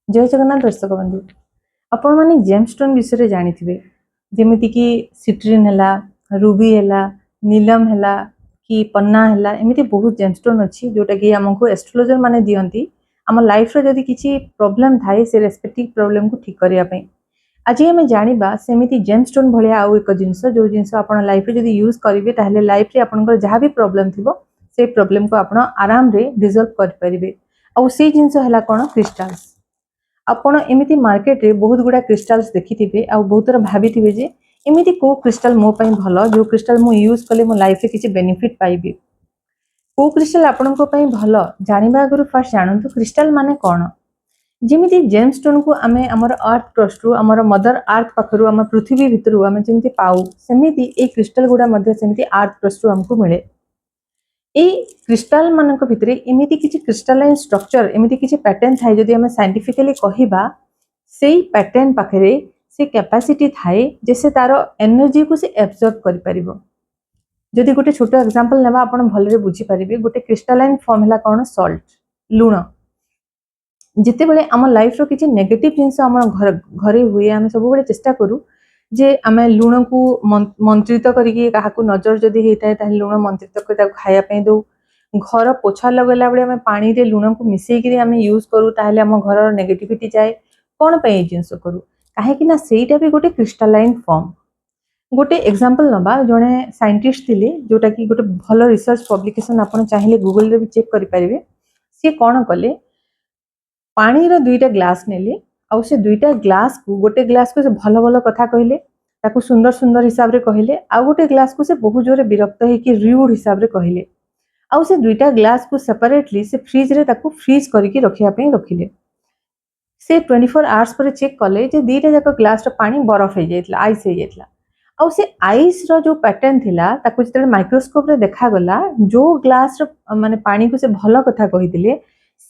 जय जगन्नाथ दर्शक बंधु आपण माने जेमस्टोन विषय जानिथिबे जेमिति कि सिट्रिन हैला रूबी हैला नीलम हैला कि पन्ना हैला एमिति बहुत जेमस्टोन अछि जोटा कि हमको एस्ट्रोलॉजर माने दियंती हम लाइफ रे जदी किछि प्रॉब्लम थाए से रेस्पेक्टिव प्रॉब्लम को ठीक करिया पई आज हमें जानिबा सेमिति जेमस्टोन भलिया आउ एक जिंस जो जिंस आपण लाइफ रे जदी यूज करिवे ताहले लाइफ रे आपनकर जहा भी प्रॉब्लम थिबो से प्रॉब्लम को आपण आराम रे रिजॉल्व कर परिबे आउ से जिंस हैला कोन क्रिस्टल्स आपण एमिति मार्केट रे बहुत गुडा क्रिस्टल्स देखिथिबे आ बहुत थोड़ा भाबिथिबे जे एमिति को क्रिस्टल मो पई भलो जो क्रिस्टल मु यूज कले मो लाइफ रे किछि बेनिफिट पाइबे को क्रिस्टल आपण को पई भलो जानिबा गुरु फर्स्ट जानंतु क्रिस्टल माने कोन जेमिति जेमस्टोन को आमे हमर अर्थ क्रस्ट रु हमर मदर अर्थ पखरु हमर पृथ्वी भितरु आमे जेमिति पाउ सेमिति ए क्रिस्टल गुडा मध्ये सेमिति अर्थ क्रस्ट रु हमको मिले ए क्रिस्टल मानक भितरे एमिति किछि क्रिस्टलाइन स्ट्रक्चर एमिति किछि पैटर्न थाए जदि हम साइंटिफिकली कहिबा सेही पैटर्न पाखरे से कैपेसिटी थाए जैसे तारो एनर्जी को से एब्जॉर्ब करि परिबो जदि गोटे छोटो एग्जांपल नेबा आपण भलरे बुझी परिबे गोटे क्रिस्टलाइन फॉर्म हला कोन सॉल्ट लूण जिते बेले हम लाइफ रो किछि नेगेटिव जिंस हम घरे हुए हम सब बेले चेष्टा करू जे आमे लूण को मंत्रित करिके काहाकू नजर जदि हेताय ताहे लूण मंत्रित कर ताको खाया पे दो घर पोछा लगला बेले आमे पानी रे लूण को मिसई कि आमे यूज करू ताहले हम घर रो नेगेटिविटी जाए कोन पे जिंस करू काहे कि ना सेटा भी गोटे क्रिस्टलाइन फॉर्म गोटे एग्जांपल नबा जने साइंटिस्ट थिले जोटा कि गोटे भलो रिसर्च पब्लिकेशन आपण चाहिले गूगल रे भी चेक करि परिबे से कोन कले पानी रो दुईटा ग्लास नेले आउ से दुईटा ग्लास को गोटे ग्लास को से भलो भलो कथा कहले ताकू सुंदर सुंदर हिसाब रे कहले आ गोटे ग्लास को से बहुत जोरे विरक्त है कि र्यूड हिसाब रे कहले आउ से दुईटा ग्लास को सेपरेटली से फ्रिज रे ताकू फ्रीज करके रखिया पे रखिले से 24 आवर्स पर चेक कले जे दीटा जाक ग्लास रो पानी बरफ हो जाइतला आइस हो जाइतला आउ से आइस रो जो पैटर्न थिला ताकू जते माइक्रोस्कोप रे देखा गला जो ग्लास रो माने पानी को से भलो कथा कहिदिले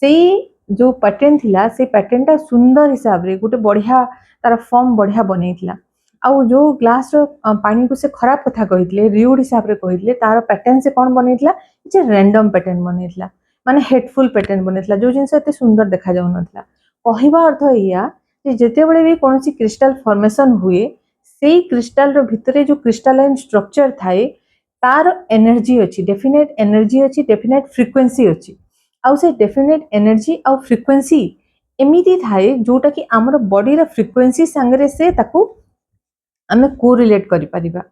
सेही जो पैटर्न थिला से पैटर्न टा सुंदर हिसाब रे गोटे बढ़िया तार फॉर्म बढ़िया बनैतला आउ जो ग्लास रो पानी को से खराब कथा कहितले रियूड हिसाब रे कहितले तार पैटर्न से कोन बनैतला जे रैंडम पैटर्न बनैतला माने हेटफुल पैटर्न बनैतला जो जिंस एते सुंदर देखा जाउ नथला कहिबा अर्थ इया जे जते बेले भी कोनसी क्रिस्टल फॉर्मेशन हुए सेही क्रिस्टल रो भितरे जो क्रिस्टलाइन स्ट्रक्चर थाए तार एनर्जी अछि डेफिनेट फ्रीक्वेंसी अछि आउ से डेफिनेट एनर्जी आउ फ्रीक्वेंसी एमिति थाए जोटा कि हमर बॉडी रा फ्रीक्वेंसी संगरे से ताकू हमें कोरिलेट करि परिबा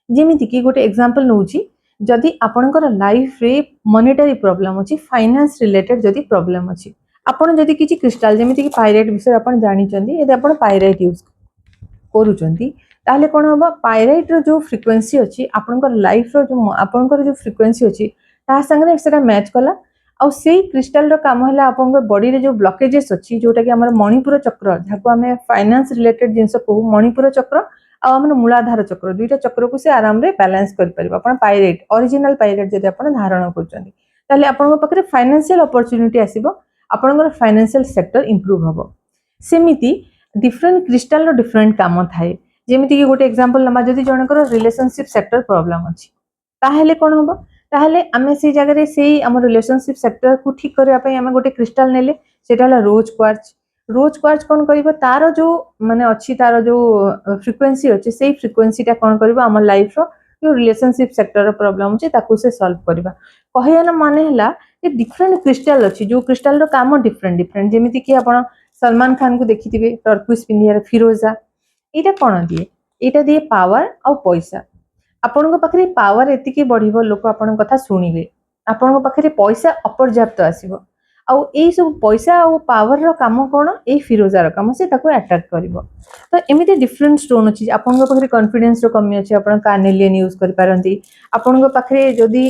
जेमिति कि गोटे एग्जांपल नउची जदि आपनकर लाइफ रे मॉनेटरी प्रॉब्लम अछि फाइनेंस रिलेटेड जदि प्रॉब्लम अछि आपण जदि किछि क्रिस्टल जेमिति कि पाइराइट विषय आपण जानि चंदी यदि आपण पाइराइट यूज करूचंदी ताहले कोन होबा पाइराइट रो जो फ्रीक्वेंसी अछि आपनकर लाइफ रो जो आपनकर जो फ्रीक्वेंसी अछि ता संगरे सेटा मैच कला आउ सेही क्रिस्टल रो काम हला आपनकर बॉडी रे जो ब्लॉकेजेस अछि जोटा कि हमर मणिपुर चक्र जाको हमें फाइनेंस रिलेटेड जिंस को मणिपुर चक्र आ हमर मूलाधार चक्र दुईटा चक्र को से आराम रे बैलेंस कर परिबा आपण पाइराइट ओरिजिनल पाइराइट जदि आपण धारण करचंदी ताले आपण पकरे फाइनेंशियल अपॉर्चुनिटी आसीबो आपनकर फाइनेंशियल सेक्टर इंप्रूव हबो सेमिति डिफरेंट क्रिस्टल रो डिफरेंट काम थाए जेमिति कि गोटे एग्जांपल लमा जदि जनकर रिलेशनशिप सेक्टर प्रॉब्लम अछि ताहेले कोन होबो ताहेले आमे से जगह रे सेही हमर रिलेशनशिप सेक्टर को ठीक करया पई आमे गोटे क्रिस्टल नेले सेटा हला रोज क्वार्ट्ज कोन करिवो तारो जो माने अछि तारो जो फ्रीक्वेंसी अछि सेही फ्रीक्वेंसी ता कोन करिवो हमर लाइफ रो जो रिलेशनशिप सेक्टर रो प्रॉब्लम अछि ताकू से सॉल्व करबा कहया ना माने हला जे डिफरेंट क्रिस्टल अछि जो क्रिस्टल रो काम डिफरेंट जेमिति कि आपण सलमान खान को देखिथिबे टर्किश पिंडिया फिरोजा एटा कोन दिए एटा दिए पावर आ पैसा आपण पाखे पावर एतिकी बढ़िबो लोक आपण कथा सुनिबे आपण पाखे पैसा अपर्याप्त आसीबो आउ एई सब पैसा आ पावर रो काम कोन ए फिरोजा रो काम से ताको अट्रैक्ट करिवो तो एमिति डिफरेंट स्टोन अछि आपण पाखे कॉन्फिडेंस रो कमी अछि आपण कार्नेलियन यूज करि पारंती आपण पाखे जदी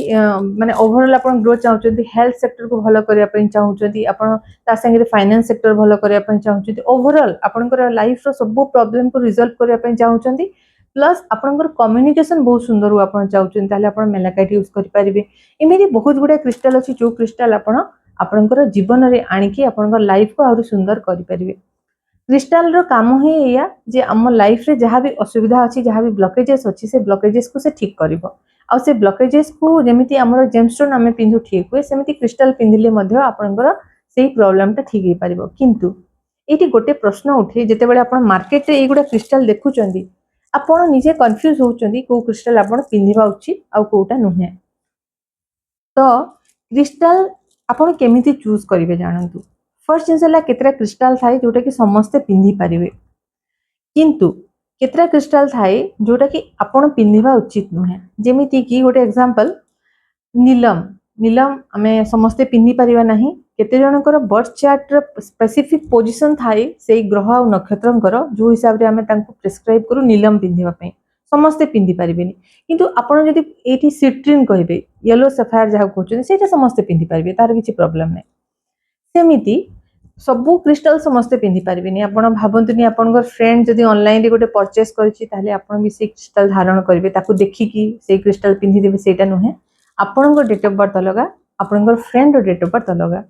माने ओवरऑल आपण ग्रो चाहउचंती हेल्थ सेक्टर को भलो करिया पई चाहउचंती आपण ता संगे फाइनेंस सेक्टर भलो करिया पई चाहउचंती ओवरऑल आपणकर लाइफ रो सब प्रॉब्लम को रिजॉल्व करिया पई चाहउचंती प्लस आपणकर कम्युनिकेशन बहुत सुंदर हो आपण चाहउचंती ताले आपण मेलाकाइट यूज करि परिबे एमिति बहुत गुडा क्रिस्टल अछि जो क्रिस्टल आपणकर जीवन रे आनिकी आपणकर लाइफ को और सुंदर करि परिबे क्रिस्टल रो काम ही या जे हम लाइफ रे जहां भी असुविधा अछि जहां भी ब्लॉकेजेस अछि से ब्लॉकेजेस को से ठीक करिवो आ से ब्लॉकेजेस को जेमिति हमर जेमस्टोन हमें पिंधु ठीक हुए सेमिति क्रिस्टल पिंधिले मध्ये आपणकर सेही प्रॉब्लम ता ठीक हे परिबो किंतु ये गोटे प्रश्न उठे जितेबाला आप मार्केट रे गुड़ा क्रिस्टाल देखुं आपण निजे कन्फ्यूज होउचंदी को क्रिस्टाल आपण पिंधिबा उचित आ कोटा नुहे। तो क्रिस्टाल आपण केमिति चूज करिवे जानंतु। फर्स्ट जिनसला केतरा क्रिस्टाल थाए जोटा कि समस्ते पिंधि पारिबे, किंतु केतरा क्रिस्टाल थाए जोटा कि आपण पिंधिबा उचित नुहे। जेमिति कि गोटे एग्जांपल नीलम नीलम आमे समस्ते पिंधि पारिबा नाही। केते जनकर बर्थ चार्ट र स्पेसिफिक पोजीशन थाए से ग्रह और नक्षत्रंकर जो हिसाब रे आमे तांको प्रिस्क्राइब करू नीलम पिंधिबा पई समस्ते पिंधि पारिबेनी। किंतु आपण जदि एठी सिट्रिन कहिबे येलो सफायर जहा कहउछन सेटा समस्ते पिंधि पारिबे तार किछि प्रॉब्लम नै। सेमिति सबु क्रिस्टल समस्ते पिंधि पारिबेनी। आपण भाबंतुनी आपनकर फ्रेंड जदि ऑनलाइन रे गोटे परचेस करछि ताले आपण भी से क्रिस्टल धारण करिवे ताकू देखिकी से क्रिस्टल पिंधि देबे सेटा नुहे। आपनकर डेट ऑफ बर्थ अलगा, आपनकर फ्रेंड रो डेट ऑफ बर्थ अलगा,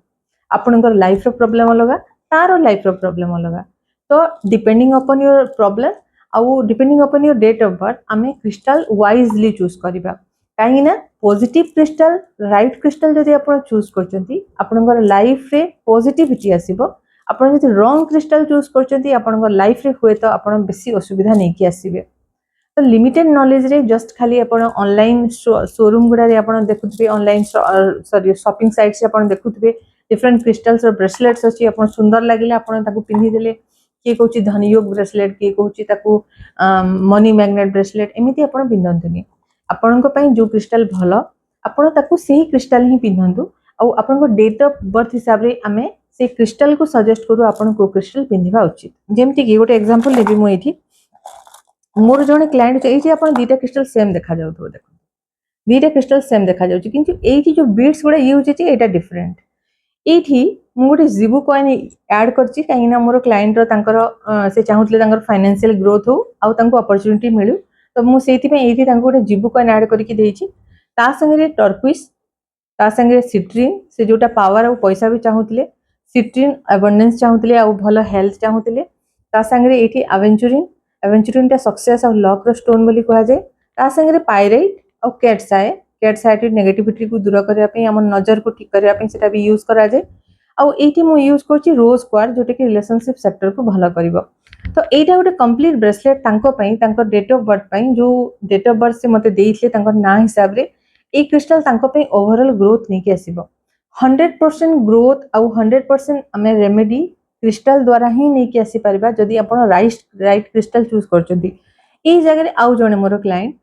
आपनकर लाइफ रो प्रॉब्लम अलगा, तारो लाइफ रो प्रॉब्लम अलगा। तो डिपेंडिंग अपॉन योर प्रॉब्लम आउ depending upon your date of birth आमे क्रिस्टल वाइजली चूज करिबा। काहे ना पॉजिटिव क्रिस्टल राइट क्रिस्टल जदि आपण चूज करचंती आपनकर लाइफ रे पॉजिटिविटी आसीबो। आपण जदि रॉन्ग क्रिस्टल चूज करचंती आपनकर लाइफ रे होय तो आपण बेसी असुविधा नै कि आसीबे। तो लिमिटेड नॉलेज रे जस्ट खाली आपण ऑनलाइन शोरूम गुडा रे आपण देखुथबे, ऑनलाइन सॉरी शॉपिंग साइट से आपण देखुथबे डिफरेंट क्रिस्टल्स और ब्रेसलेट्स अछि। आपण सुंदर लागिले आपण ताकू पिंधि देले, के कहउची धनयोग ब्रेसलेट, के कहउची ताकू मनी मैग्नेट ब्रेसलेट, एमिति आपण पिंधंतुनी। आपनको पई जो क्रिस्टल भलो आपण ताकू सेही क्रिस्टल ही पिंधंतु। आ आपनको डेट ऑफ बर्थ हिसाब रे आमे से क्रिस्टल को सजेस्ट करू आपण को क्रिस्टल पिंधिबा उचित। जेमति कि गोटे एग्जांपल लेबी मु एठी मोर जने क्लाइंट एठी आपण दीटा क्रिस्टल सेम देखा जाउथबो। देखो दीटा क्रिस्टल सेम देखा जाउची, किंतु एठी जो बीड्स गुडा यूज होची एटा डिफरेंट। एठी मु गोटे जीबू कॉइन ऐड करची काइना मोर क्लाइंट रो तांकर से चाहुतले तांकर फाइनेंशियल ग्रोथ हो आ तांको अपॉर्चुनिटी मिलु। तो मु सेति पे एठी तांको गोटे जीबू कॉइन ऐड करके देइची। ता संगे टर्क्विस, ता संगे सिट्रिन से जोटा पावर और पैसा भी चाहुतले, सिट्रिन अबंडेंस चाहुतले आ भलो हेल्थ चाहुतले। ता संगे एठी एवेंचुरिन, एवेंचुरिन टा सक्सेस और लक रो स्टोन बोली कहा जाय। ता संगे पाइराइट और कैटसाए, कैटसाइट नेगेटिविटी को दूर करबा पई हमर नजर को ठीक करबा पई सेटा भी यूज करा जाय। आ एठी मु यूज करची रोज क्वार्ट्ज जोटा कि रिलेशनशिप सेक्टर को भलो करिवो। तो एटा गोटे कंप्लीट ब्रेसलेट तांको पई तांको डेट ऑफ बर्थ पई जो डेट ऑफ बर्थ से मते देइथले तांको ना हिसाब रे ए क्रिस्टल तांको पई ओवरऑल ग्रोथ नै कि आसीबो। 100% ग्रोथ आ 100% हमें रेमेडी क्रिस्टल द्वारा ही नै कि आसी परबा जदी आपण राइट क्रिस्टल चूज करचंती। ए जगह रे आउ जने मोर क्लाइंट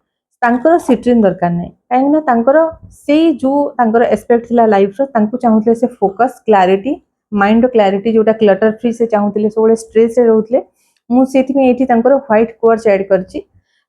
तांकर सिट्रिन दरकार नै, काहे ना तांकर से जो तांकर एस्पेक्ट थिला लाइफ रो तांको चाहुतले से फोकस क्लैरिटी माइंड क्लैरिटी जोटा क्लटर फ्री से चाहुतले सोले स्ट्रेस रे रहउतले। मु सेति में एठी तांकर व्हाइट क्वार्ट्ज ऐड करची।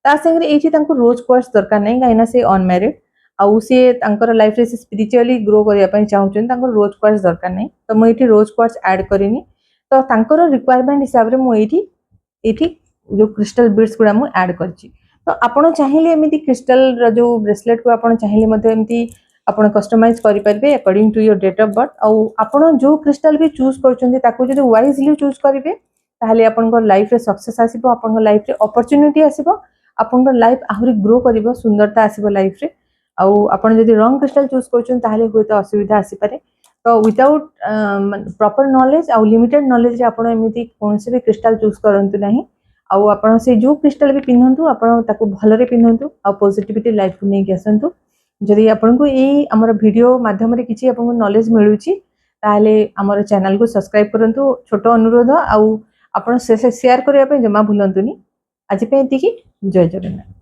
ता संगे एठी तांको रोज क्वार्ट्ज दरकार नै, काहे ना से अनमैरिड आउ से तांकर लाइफ रे से स्पिरिचुअली ग्रो करिया पई चाहुचन, तांकर रोज क्वार्ट्ज दरकार नै। तो मु एठी रोज क्वार्ट्ज ऐड करिनी। तो तांकर रिक्वायरमेंट हिसाब रे मु एठी जो क्रिस्टल बीड्स गुडा मु ऐड करची। तो आपण चाहिले एमिति क्रिस्टल रो जो ब्रेसलेट को आपण चाहिले मध्ये एमिति आपण कस्टमाइज करि परबे according to your date of birth. आउ आपण जो क्रिस्टल भी चूज करचंती ताको जदि वाइजली चूज करिवे ताहले आपनकर लाइफ रे सक्सेस आसीबो, आपनकर लाइफ रे अपॉर्चुनिटी आसीबो, आपनकर लाइफ आहुरी ग्रो करिवो, सुंदरता आसीबो लाइफ रे। आउ आपण जदि रॉन्ग क्रिस्टल चूज करचन ताहले होय तो असुविधा आसी पारे। तो विदाउट प्रॉपर नॉलेज आउ लिमिटेड नॉलेज रे आपण एमिति कोनसे भी क्रिस्टल चूज करंतु नाही। आउ आपण से जो क्रिस्टल भी पिनंतु आपण ताको भलरे पिनंतु आ पॉजिटिविटी लाइफ को नै कि आसंतु। जदि आपण को ए हमर वीडियो माध्यम रे किछि आपण को नॉलेज मिलुची ताहले हमर चैनल को सब्सक्राइब करंतु। छोटो अनुरोध आउ आपण शेयर करिया पे जमा भूलंतुनी। आज पे एतिकी जय जगन्नाथ।